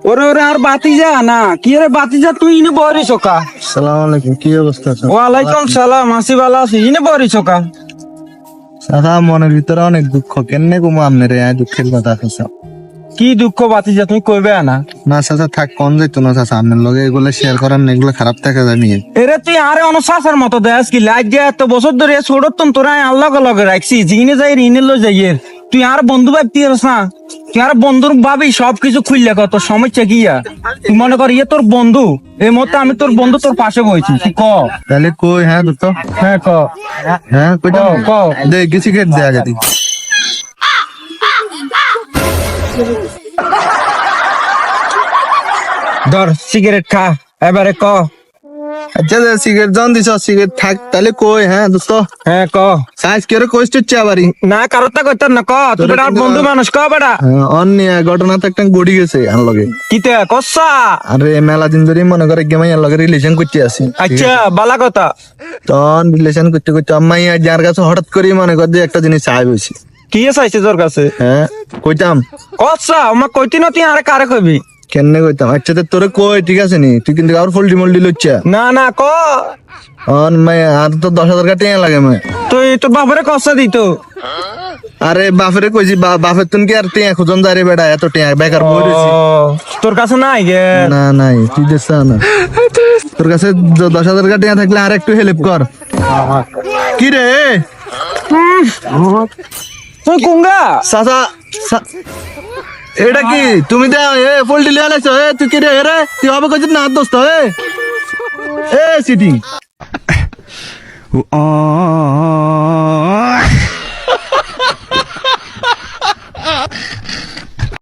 ওরে ওরে আর বাতি যা না কি রে বাতি যা তুই ইনে বরি চোকা। সালাম আলাইকুম, কি অবস্থা? ওয়ালাইকুম সালাম, আসি ভালো আছি, ইনে বরি চোকা। চাচা মনের ভিতরে অনেক দুঃখ, কেমনে কমু আপনার দুঃখের কথা আছে? কি দুঃখ বাতি যা তুমি কইবে না? না চাচা থাক, কোন যাইতো না চাচা, আপনার লগে এগুলো শেয়ার করার না, এগুলো খারাপ থাকে জানি। এরে তুই আরে অনুশাসের মতো দেশ কি লাইট দিয়ে এত বছর ধরে ছোট তোরা আল্লাহ লগে রাখছি, জিনে যাই ঋণে লো যাইয়ের তুই আর বন্ধু ভাবতি না, তুই আর বন্ধুর ভাবি সবকিছু খুললে কত সমস্যা গিয়া। তুই মনে কর ইয়ে তোর বন্ধু, এই মতো আমি তোর বন্ধু তোর পাশে বইছি, তুই ক। তাহলে কই? হ্যাঁ দুটো, হ্যাঁ ক, হ্যাঁ কইটা ক। দে গেছি গেট দে আগে দি। ধর সিগারেট খা, এবারে ক। আচ্ছা সিগারেট জন দিছ, সিগারেট থাক, তাহলে কই? হ্যাঁ দোস্ত, হ্যাঁ ক। সাইজ কি রে কইছ তুই আবারই? না কারোর তা করতাম না, ক তুই বেটা আর বন্ধু মানুষ, ক বেটা। অন্য ঘটনা তো একটা গড়ি গেছে আর লগে। কিতে কসা? আরে মেলা দিন ধরে মনে করে গেমাই আর লগে রিলেশন করতে আসি। আচ্ছা বালা কথা। তখন রিলেশন করতে করতে আম্মাই যার কাছে হঠাৎ করে মনে কর যে একটা জিনিস চাই বসি। কি চাইছে তোর কাছে? হ্যাঁ কইতাম। কসা আমার কইতি না, তুই আরে কারে কইবি? কেন কইতাম? আচ্ছা তোরে কই, ঠিক আছে নি, তুই কিন্তু আর ফল্টি মল্টি লচ্ছা। না না ক। অন মাই আর তো 10,000 টাকা টিয়া লাগে মাই। তুই তোর বাপরে কসা দিত? আরে বাপরে কইছি, বাপের তুন কি আর টিয়া খুঁজন যায় রে বেটা, এত টিয়া বেকার বই রইছি। তোর কাছে নাই গে? না নাই, তুই দেখ না, তোর কাছে 10,000 টাকা টিয়া থাকলে আর একটু হেল্প কর। কি রে তুই কুঙ্গা চাচা? এটা কি তুমি দে ফল্টি লিয়া লাইছো? তুই কি রে রে, তুই হবে কইছিস না দোস্ত? সিটিং